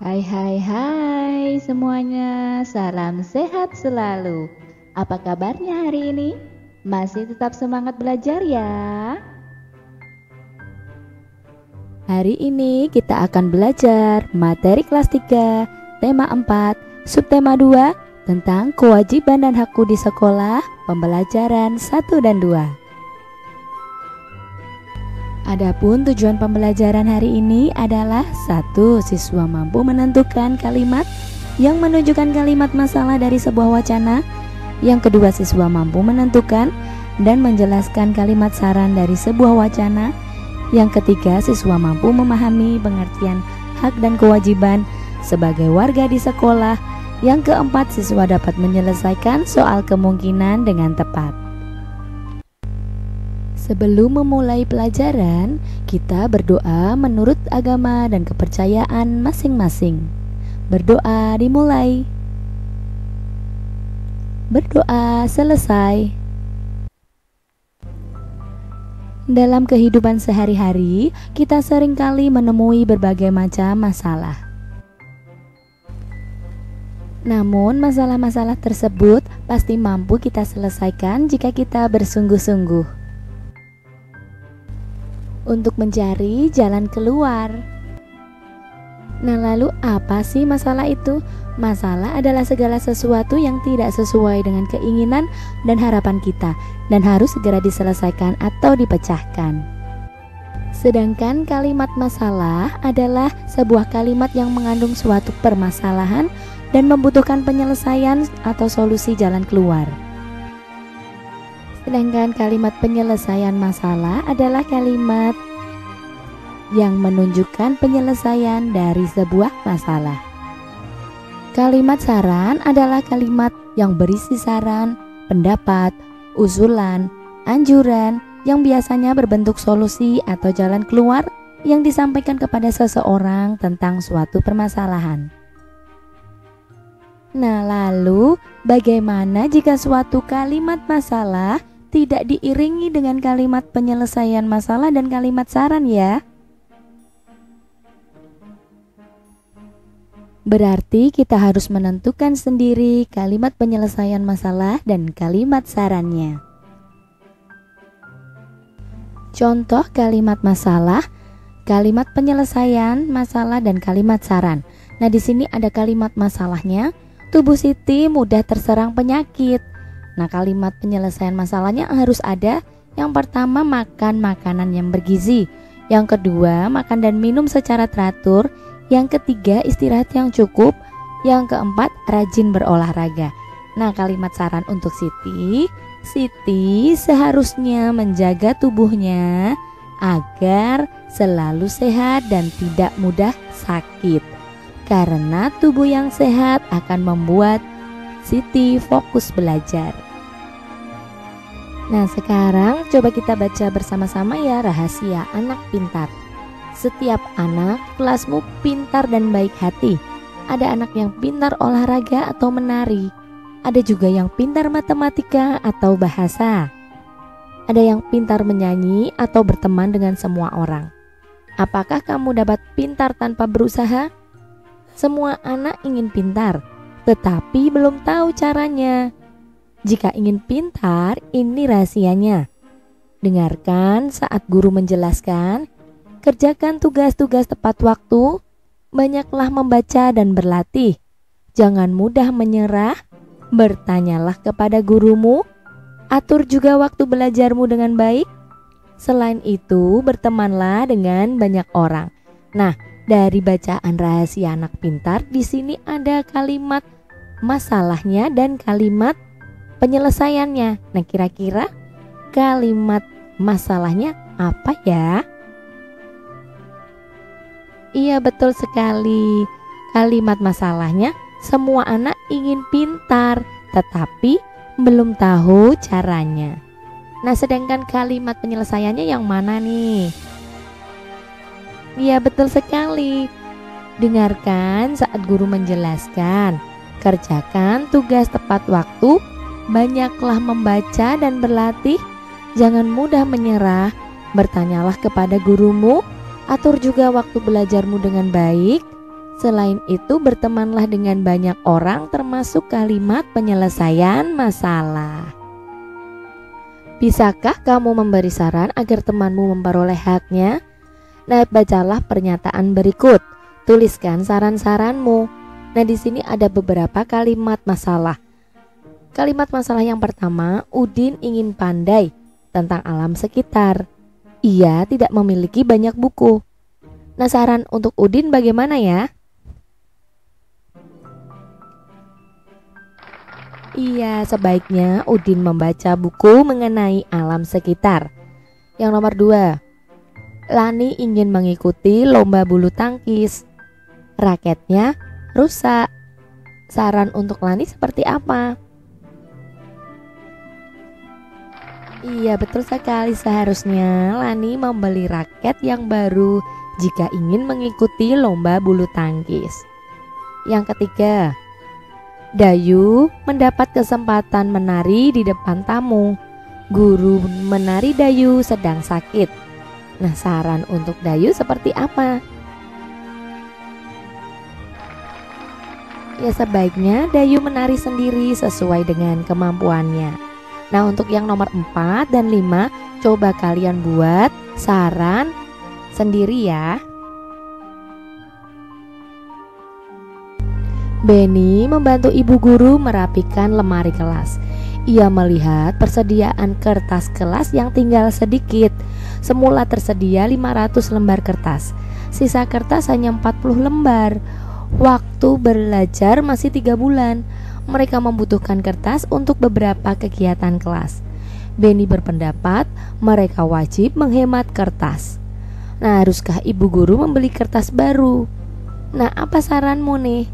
Hai hai hai semuanya, salam sehat selalu. Apa kabarnya hari ini? Masih tetap semangat belajar ya? Hari ini kita akan belajar materi kelas 3, tema 4, subtema 2 tentang kewajiban dan hakku di sekolah, pembelajaran 1 dan 2. Adapun tujuan pembelajaran hari ini adalah 1. Siswa mampu menentukan kalimat yang menunjukkan kalimat masalah dari sebuah wacana. Yang kedua, siswa mampu menentukan dan menjelaskan kalimat saran dari sebuah wacana. Yang ketiga, siswa mampu memahami pengertian hak dan kewajiban sebagai warga di sekolah. Yang keempat, siswa dapat menyelesaikan soal kemungkinan dengan tepat. Sebelum memulai pelajaran, kita berdoa menurut agama dan kepercayaan masing-masing. Berdoa dimulai. Berdoa selesai. Dalam kehidupan sehari-hari, kita seringkali menemui berbagai macam masalah. Namun, masalah-masalah tersebut pasti mampu kita selesaikan jika kita bersungguh-sungguh untuk mencari jalan keluar. Nah, lalu apa sih masalah itu? Masalah adalah segala sesuatu yang tidak sesuai dengan keinginan dan harapan kita dan harus segera diselesaikan atau dipecahkan. Sedangkan kalimat masalah adalah sebuah kalimat yang mengandung suatu permasalahan dan membutuhkan penyelesaian atau solusi jalan keluar. Sedangkan kalimat penyelesaian masalah adalah kalimat yang menunjukkan penyelesaian dari sebuah masalah. Kalimat saran adalah kalimat yang berisi saran, pendapat, usulan, anjuran yang biasanya berbentuk solusi atau jalan keluar yang disampaikan kepada seseorang tentang suatu permasalahan. Nah, lalu bagaimana jika suatu kalimat masalah tidak diiringi dengan kalimat penyelesaian masalah dan kalimat saran ya? Berarti kita harus menentukan sendiri kalimat penyelesaian masalah dan kalimat sarannya. Contoh kalimat masalah, kalimat penyelesaian masalah dan kalimat saran. Nah, di sini ada kalimat masalahnya, tubuh Siti mudah terserang penyakit. Nah, kalimat penyelesaian masalahnya harus ada. Yang pertama, makan makanan yang bergizi. Yang kedua, makan dan minum secara teratur. Yang ketiga, istirahat yang cukup. Yang keempat, rajin berolahraga. Nah, kalimat saran untuk Siti, Siti seharusnya menjaga tubuhnya agar selalu sehat dan tidak mudah sakit. Karena tubuh yang sehat akan membuat Siti fokus belajar. Nah, sekarang coba kita baca bersama-sama ya rahasia anak pintar. Setiap anak kelasmu pintar dan baik hati. Ada anak yang pintar olahraga atau menari. Ada juga yang pintar matematika atau bahasa. Ada yang pintar menyanyi atau berteman dengan semua orang. Apakah kamu dapat pintar tanpa berusaha? Semua anak ingin pintar, tetapi belum tahu caranya. Jika ingin pintar, ini rahasianya. Dengarkan saat guru menjelaskan. Kerjakan tugas-tugas tepat waktu, banyaklah membaca dan berlatih. Jangan mudah menyerah, bertanyalah kepada gurumu, atur juga waktu belajarmu dengan baik. Selain itu, bertemanlah dengan banyak orang. Nah, dari bacaan rahasia anak pintar, di sini ada kalimat masalahnya dan kalimat penyelesaiannya. Nah, kira-kira kalimat masalahnya apa ya? Iya, betul sekali. Kalimat masalahnya, semua anak ingin pintar, tetapi belum tahu caranya. Nah, sedangkan kalimat penyelesaiannya yang mana nih? Iya, betul sekali. Dengarkan saat guru menjelaskan. Kerjakan tugas tepat waktu, banyaklah membaca dan berlatih. Jangan mudah menyerah, bertanyalah kepada gurumu. Atur juga waktu belajarmu dengan baik. Selain itu, bertemanlah dengan banyak orang termasuk kalimat penyelesaian masalah. Bisakah kamu memberi saran agar temanmu memperoleh haknya? Nah, bacalah pernyataan berikut. Tuliskan saran-saranmu. Nah, di sini ada beberapa kalimat masalah. Kalimat masalah yang pertama, Udin ingin pandai tentang alam sekitar. Ia tidak memiliki banyak buku. Nah, saran untuk Udin bagaimana ya? Iya, sebaiknya Udin membaca buku mengenai alam sekitar. Yang nomor 2, Lani ingin mengikuti lomba bulu tangkis. Raketnya rusak. Saran untuk Lani seperti apa? Iya, betul sekali. Seharusnya Lani membeli raket yang baru jika ingin mengikuti lomba bulu tangkis. Yang ketiga, Dayu mendapat kesempatan menari di depan tamu. Guru menari Dayu sedang sakit. Nah, saran untuk Dayu seperti apa? Ya, sebaiknya Dayu menari sendiri sesuai dengan kemampuannya. Nah, untuk yang nomor 4 dan 5, coba kalian buat saran sendiri ya. Benny membantu ibu guru merapikan lemari kelas. Ia melihat persediaan kertas kelas yang tinggal sedikit. Semula tersedia 500 lembar kertas. Sisa kertas hanya 40 lembar. Waktu belajar masih 3 bulan. Mereka membutuhkan kertas untuk beberapa kegiatan kelas. Benny berpendapat mereka wajib menghemat kertas. Nah, haruskah ibu guru membeli kertas baru? Nah, apa saranmu nih?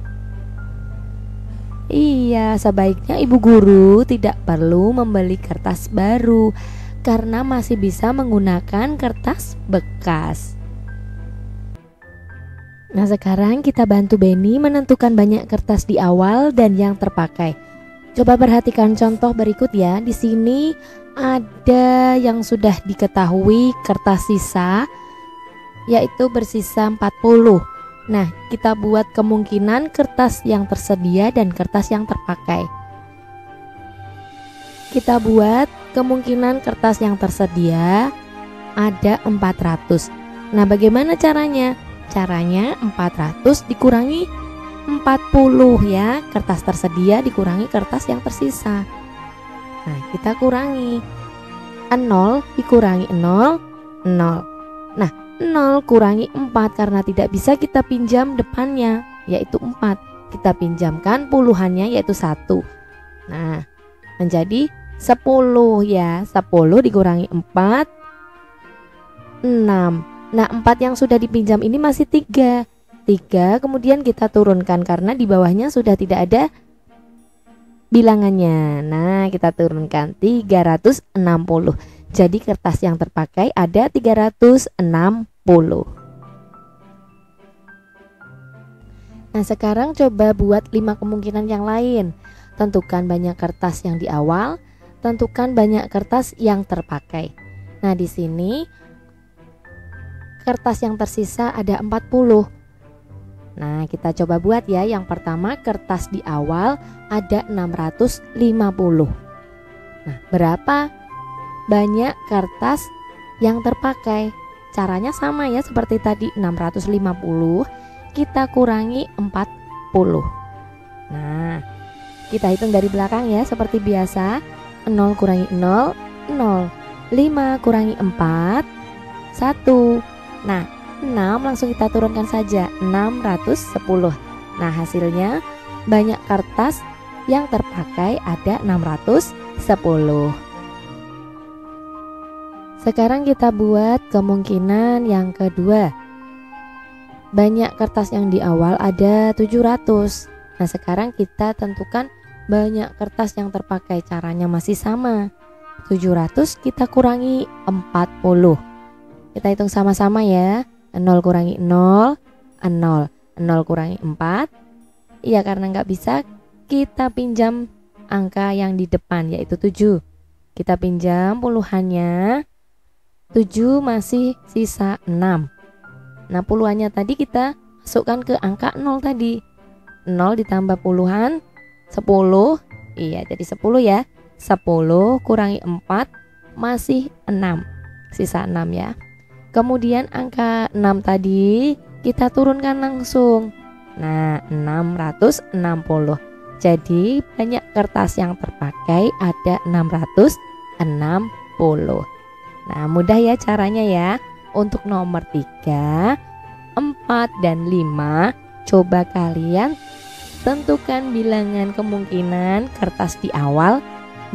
Iya, sebaiknya ibu guru tidak perlu membeli kertas baru karena masih bisa menggunakan kertas bekas. Nah, sekarang kita bantu Benny menentukan banyak kertas di awal dan yang terpakai. Coba perhatikan contoh berikut ya. Di sini ada yang sudah diketahui kertas sisa, yaitu bersisa 40. Nah, kita buat kemungkinan kertas yang tersedia dan kertas yang terpakai. Kita buat kemungkinan kertas yang tersedia ada 400. Nah, bagaimana caranya? Caranya 400 dikurangi 40 ya. Kertas tersedia dikurangi kertas yang tersisa. Nah, kita kurangi 0 dikurangi 0, 0. Nah, 0 kurangi 4 karena tidak bisa kita pinjam depannya, yaitu 4. Kita pinjamkan puluhannya, yaitu 1. Nah, menjadi 10 ya. 10 dikurangi 4, 6. Nah, 4 yang sudah dipinjam ini masih 3. 3 kemudian kita turunkan karena di bawahnya sudah tidak ada bilangannya. Nah, kita turunkan 360. Jadi kertas yang terpakai ada 360. Nah, sekarang coba buat 5 kemungkinan yang lain. Tentukan banyak kertas yang di awal, tentukan banyak kertas yang terpakai. Nah, di sini kertas yang tersisa ada 40. Nah, kita coba buat ya. Yang pertama, kertas di awal ada 650. Nah, berapa banyak kertas yang terpakai? Caranya sama ya seperti tadi, 650 kita kurangi 40. Nah, kita hitung dari belakang ya seperti biasa. 0 kurangi 0, 0. 5 kurangi 4, 1. Nah, 6 langsung kita turunkan saja, 610. Nah, hasilnya banyak kertas yang terpakai ada 610. Sekarang kita buat kemungkinan yang kedua. Banyak kertas yang di awal ada 700. Nah, sekarang kita tentukan banyak kertas yang terpakai. Caranya masih sama. 700 kita kurangi 40. Kita hitung sama-sama ya. 0 kurangi 0, 0. 0 kurangi 4. Iya, karena nggak bisa kita pinjam angka yang di depan, yaitu 7. Kita pinjam puluhannya. 7 masih sisa 6. Nah, puluhannya tadi kita masukkan ke angka 0 tadi. 0 ditambah puluhan 10. Iya, jadi 10 ya. 10 kurangi 4 masih 6. Sisa 6 ya. Kemudian angka 6 tadi kita turunkan langsung. Nah, 660. Jadi banyak kertas yang terpakai, ada 660. Nah, mudah ya caranya ya. Untuk nomor 3, 4, dan 5, coba kalian tentukan bilangan kemungkinan kertas di awal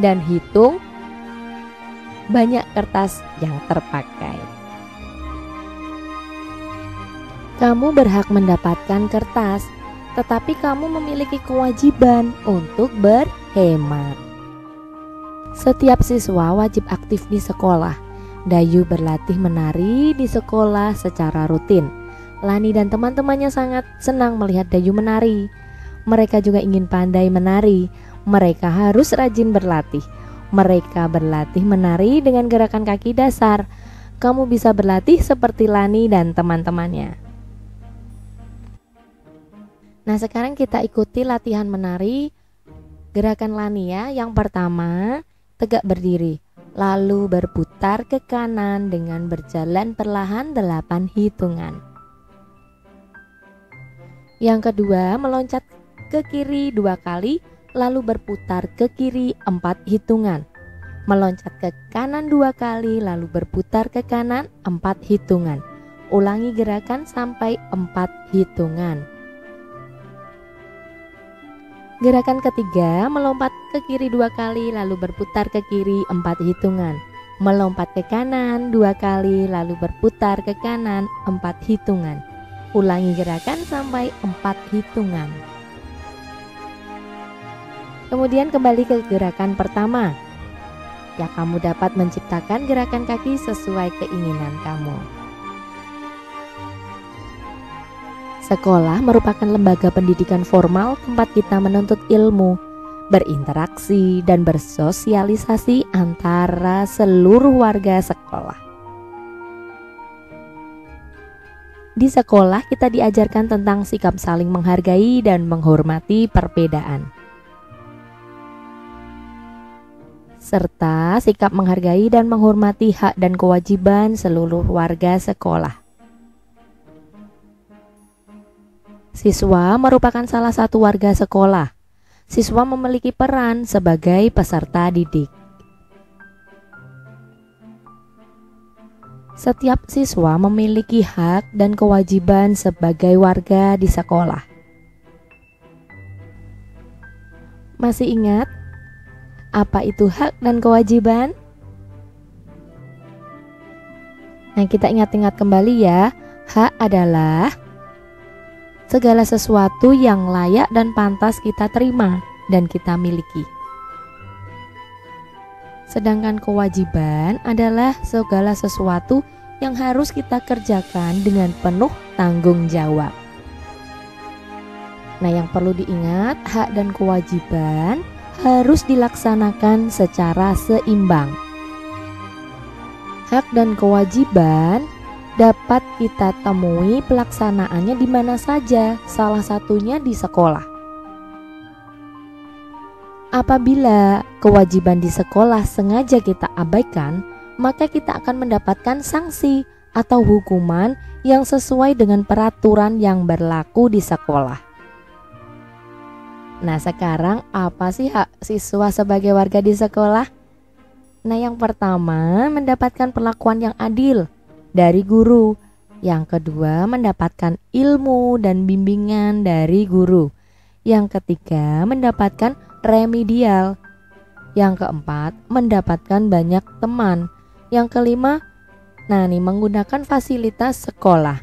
dan hitung banyak kertas yang terpakai. Kamu berhak mendapatkan kertas, tetapi kamu memiliki kewajiban untuk berhemat. Setiap siswa wajib aktif di sekolah. Dayu berlatih menari di sekolah secara rutin. Lani dan teman-temannya sangat senang melihat Dayu menari. Mereka juga ingin pandai menari. Mereka harus rajin berlatih. Mereka berlatih menari dengan gerakan kaki dasar. Kamu bisa berlatih seperti Lani dan teman-temannya. Nah, sekarang kita ikuti latihan menari gerakan Lani ya. Yang pertama, tegak berdiri, lalu berputar ke kanan dengan berjalan perlahan 8 hitungan. Yang kedua, meloncat ke kiri 2 kali, lalu berputar ke kiri 4 hitungan. Meloncat ke kanan 2 kali, lalu berputar ke kanan 4 hitungan. Ulangi gerakan sampai 4 hitungan. Gerakan ketiga, melompat ke kiri 2 kali, lalu berputar ke kiri 4 hitungan. Melompat ke kanan 2 kali, lalu berputar ke kanan 4 hitungan. Ulangi gerakan sampai 4 hitungan. Kemudian kembali ke gerakan pertama. Ya, kamu dapat menciptakan gerakan kaki sesuai keinginan kamu. Sekolah merupakan lembaga pendidikan formal tempat kita menuntut ilmu, berinteraksi, dan bersosialisasi antara seluruh warga sekolah. Di sekolah kita diajarkan tentang sikap saling menghargai dan menghormati perbedaan, serta sikap menghargai dan menghormati hak dan kewajiban seluruh warga sekolah. Siswa merupakan salah satu warga sekolah. Siswa memiliki peran sebagai peserta didik. Setiap siswa memiliki hak dan kewajiban sebagai warga di sekolah. Masih ingat apa itu hak dan kewajiban? Nah, kita ingat-ingat kembali ya. Hak adalah segala sesuatu yang layak dan pantas kita terima dan kita miliki. Sedangkan kewajiban adalah segala sesuatu yang harus kita kerjakan dengan penuh tanggung jawab. Nah, yang perlu diingat, hak dan kewajiban harus dilaksanakan secara seimbang. Hak dan kewajiban dapat kita temui pelaksanaannya di mana saja, salah satunya di sekolah. Apabila kewajiban di sekolah sengaja kita abaikan, maka kita akan mendapatkan sanksi atau hukuman yang sesuai dengan peraturan yang berlaku di sekolah. Nah, sekarang apa sih hak siswa sebagai warga di sekolah? Nah, yang pertama, mendapatkan perlakuan yang adil dari guru. Yang kedua, mendapatkan ilmu dan bimbingan dari guru. Yang ketiga, mendapatkan remedial. Yang keempat, mendapatkan banyak teman. Yang kelima, menggunakan fasilitas sekolah.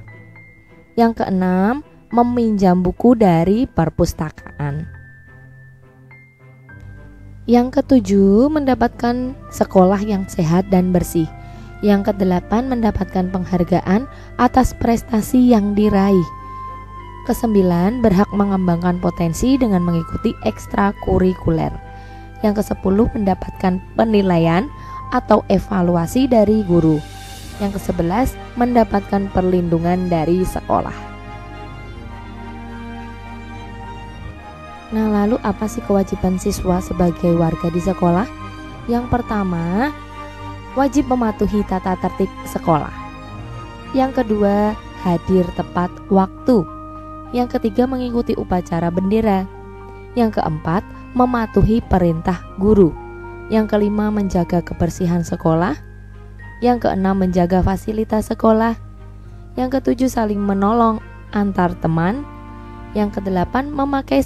Yang keenam, meminjam buku dari perpustakaan. Yang ketujuh, mendapatkan sekolah yang sehat dan bersih. Yang kedelapan, mendapatkan penghargaan atas prestasi yang diraih. Kesembilan, berhak mengembangkan potensi dengan mengikuti ekstrakurikuler. Yang kesepuluh, mendapatkan penilaian atau evaluasi dari guru. Yang kesebelas, mendapatkan perlindungan dari sekolah. Nah, lalu apa sih kewajiban siswa sebagai warga di sekolah? Yang pertama, wajib mematuhi tata tertib sekolah. Yang kedua, hadir tepat waktu. Yang ketiga, mengikuti upacara bendera. Yang keempat, mematuhi perintah guru. Yang kelima, menjaga kebersihan sekolah. Yang keenam, menjaga fasilitas sekolah. Yang ketujuh, saling menolong antar teman. Yang kedelapan, memakai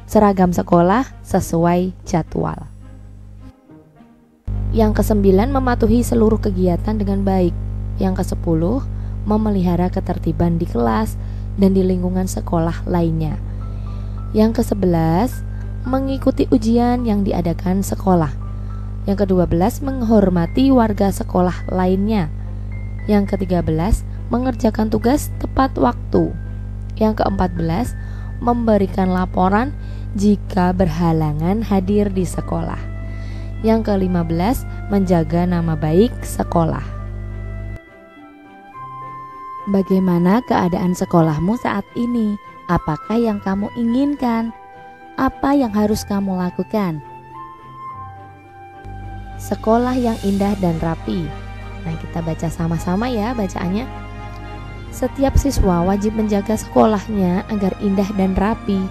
seragam sekolah sesuai jadwal. Yang kesembilan, mematuhi seluruh kegiatan dengan baik. Yang kesepuluh, memelihara ketertiban di kelas dan di lingkungan sekolah lainnya. Yang kesebelas, mengikuti ujian yang diadakan sekolah. Yang ke-12, menghormati warga sekolah lainnya. Yang ke-13, mengerjakan tugas tepat waktu. Yang ke-14, memberikan laporan jika berhalangan hadir di sekolah. Yang ke-15, menjaga nama baik sekolah. Bagaimana keadaan sekolahmu saat ini? Apakah yang kamu inginkan? Apa yang harus kamu lakukan? Sekolah yang indah dan rapi. Nah, kita baca sama-sama ya bacaannya. Setiap siswa wajib menjaga sekolahnya agar indah dan rapi.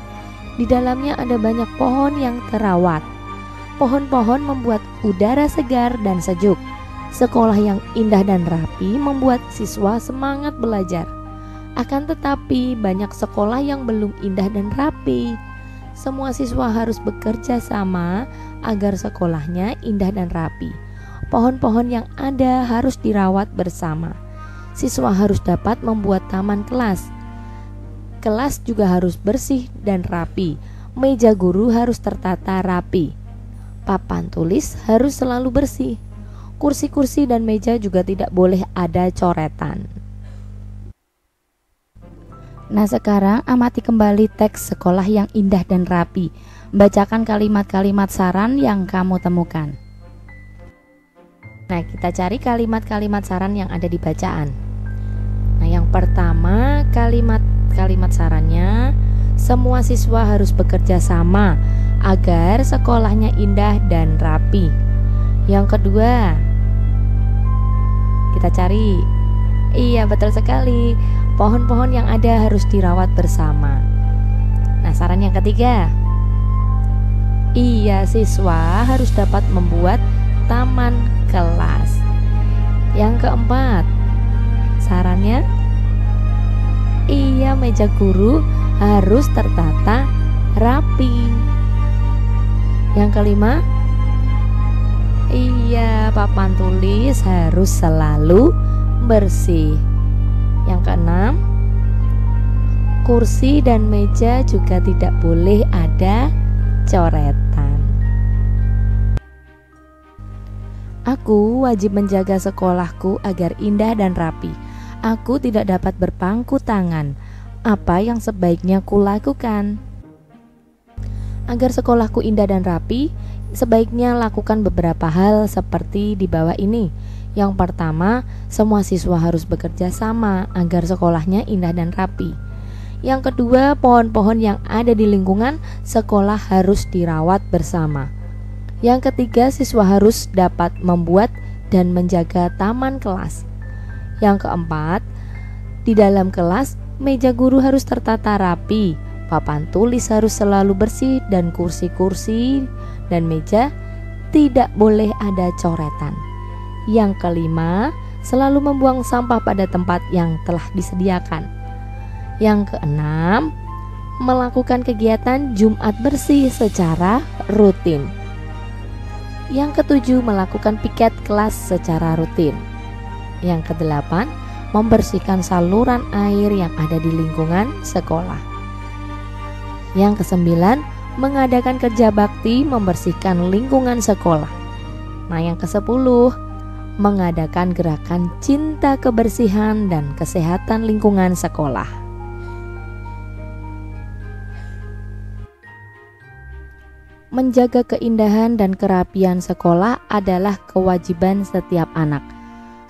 Di dalamnya ada banyak pohon yang terawat. Pohon-pohon membuat udara segar dan sejuk. Sekolah yang indah dan rapi membuat siswa semangat belajar. Akan tetapi banyak sekolah yang belum indah dan rapi. Semua siswa harus bekerja sama agar sekolahnya indah dan rapi. Pohon-pohon yang ada harus dirawat bersama. Siswa harus dapat membuat taman kelas. Kelas juga harus bersih dan rapi. Meja guru harus tertata rapi. Papan tulis harus selalu bersih. Kursi-kursi dan meja juga tidak boleh ada coretan. Nah, sekarang amati kembali teks sekolah yang indah dan rapi. Bacakan kalimat-kalimat saran yang kamu temukan. Nah, kita cari kalimat-kalimat saran yang ada di bacaan. Nah, yang pertama, kalimat-kalimat sarannya, semua siswa harus bekerja sama agar sekolahnya indah dan rapi. Yang kedua, kita cari, iya betul sekali, pohon-pohon yang ada harus dirawat bersama. Nah, saran yang ketiga, iya, siswa harus dapat membuat taman kelas. Yang keempat, sarannya, iya, meja guru harus tertata rapi. Yang kelima, iya, papan tulis harus selalu bersih. Yang keenam, kursi dan meja juga tidak boleh ada coretan. Aku wajib menjaga sekolahku agar indah dan rapi. Aku tidak dapat berpangku tangan. Apa yang sebaiknya kulakukan? Agar sekolahku indah dan rapi, sebaiknya lakukan beberapa hal seperti di bawah ini. Yang pertama, semua siswa harus bekerja sama agar sekolahnya indah dan rapi. Yang kedua, pohon-pohon yang ada di lingkungan sekolah harus dirawat bersama. Yang ketiga, siswa harus dapat membuat dan menjaga taman kelas. Yang keempat, di dalam kelas meja guru harus tertata rapi, papan tulis harus selalu bersih, dan kursi-kursi dan meja tidak boleh ada coretan. Yang kelima, selalu membuang sampah pada tempat yang telah disediakan. Yang keenam, melakukan kegiatan Jumat bersih secara rutin. Yang ketujuh, melakukan piket kelas secara rutin. Yang kedelapan, membersihkan saluran air yang ada di lingkungan sekolah. Yang kesembilan, mengadakan kerja bakti membersihkan lingkungan sekolah. Nah, yang kesepuluh, mengadakan gerakan cinta kebersihan dan kesehatan lingkungan sekolah. Menjaga keindahan dan kerapian sekolah adalah kewajiban setiap anak.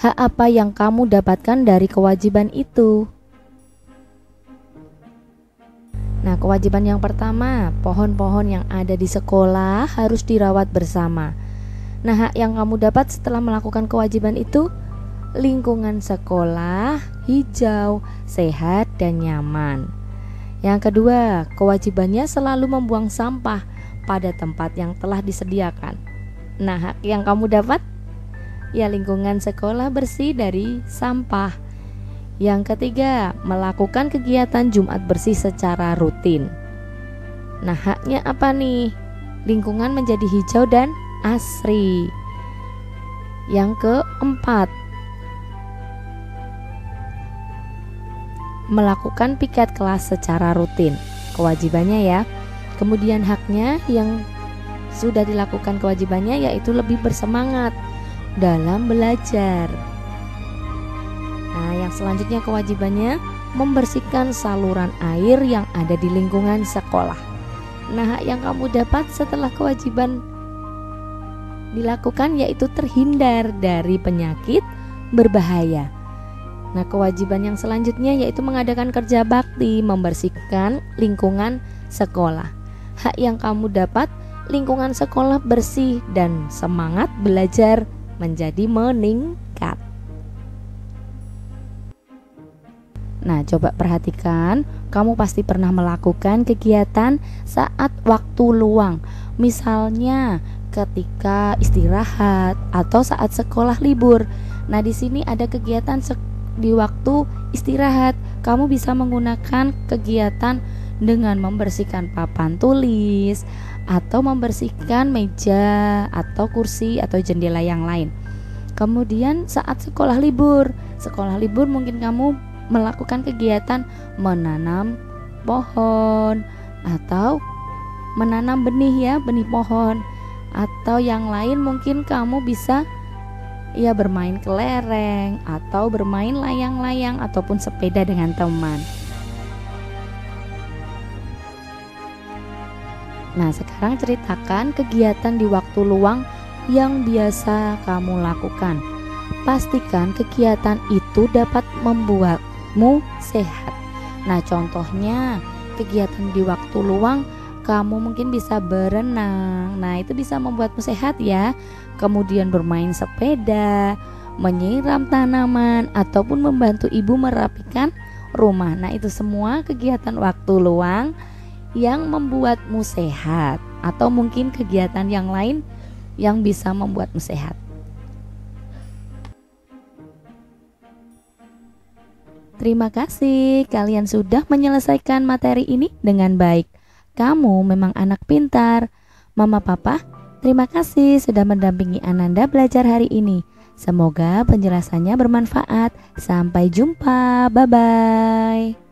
Hak apa yang kamu dapatkan dari kewajiban itu? Nah, kewajiban yang pertama, pohon-pohon yang ada di sekolah harus dirawat bersama. Nah, hak yang kamu dapat setelah melakukan kewajiban itu, lingkungan sekolah hijau, sehat, dan nyaman. Yang kedua, kewajibannya selalu membuang sampah pada tempat yang telah disediakan. Nah, hak yang kamu dapat, ya lingkungan sekolah bersih dari sampah. Yang ketiga, melakukan kegiatan Jumat bersih secara rutin. Nah, haknya apa nih? Lingkungan menjadi hijau dan asri. Yang keempat, melakukan piket kelas secara rutin. Kewajibannya ya. Kemudian haknya yang sudah dilakukan kewajibannya yaitu lebih bersemangat dalam belajar. Nah, yang selanjutnya kewajibannya membersihkan saluran air yang ada di lingkungan sekolah. Nah, hak yang kamu dapat setelah kewajiban dilakukan yaitu terhindar dari penyakit berbahaya. Nah, kewajiban yang selanjutnya yaitu mengadakan kerja bakti, membersihkan lingkungan sekolah. Hak yang kamu dapat, lingkungan sekolah bersih dan semangat belajar menjadi meningkat. Nah, coba perhatikan, kamu pasti pernah melakukan kegiatan saat waktu luang. Misalnya ketika istirahat atau saat sekolah libur. Nah, di sini ada kegiatan di waktu istirahat. Kamu bisa menggunakan kegiatan dengan membersihkan papan tulis atau membersihkan meja atau kursi atau jendela yang lain. Kemudian saat sekolah libur mungkin kamu melakukan kegiatan menanam pohon atau menanam benih pohon, atau yang lain mungkin kamu bisa bermain kelereng atau bermain layang-layang ataupun sepeda dengan teman. Nah, sekarang ceritakan kegiatan di waktu luang yang biasa kamu lakukan. Pastikan kegiatan itu dapat membuatmu sehat. Nah, contohnya kegiatan di waktu luang kamu mungkin bisa berenang. Nah, itu bisa membuatmu sehat ya. Kemudian bermain sepeda, menyiram tanaman, ataupun membantu ibu merapikan rumah. Nah, itu semua kegiatan waktu luang yang membuatmu sehat, atau mungkin kegiatan yang lain yang bisa membuatmu sehat. Terima kasih, kalian sudah menyelesaikan materi ini dengan baik. Kamu memang anak pintar. Mama Papa, terima kasih sudah mendampingi Ananda belajar hari ini. Semoga penjelasannya bermanfaat. Sampai jumpa, bye-bye.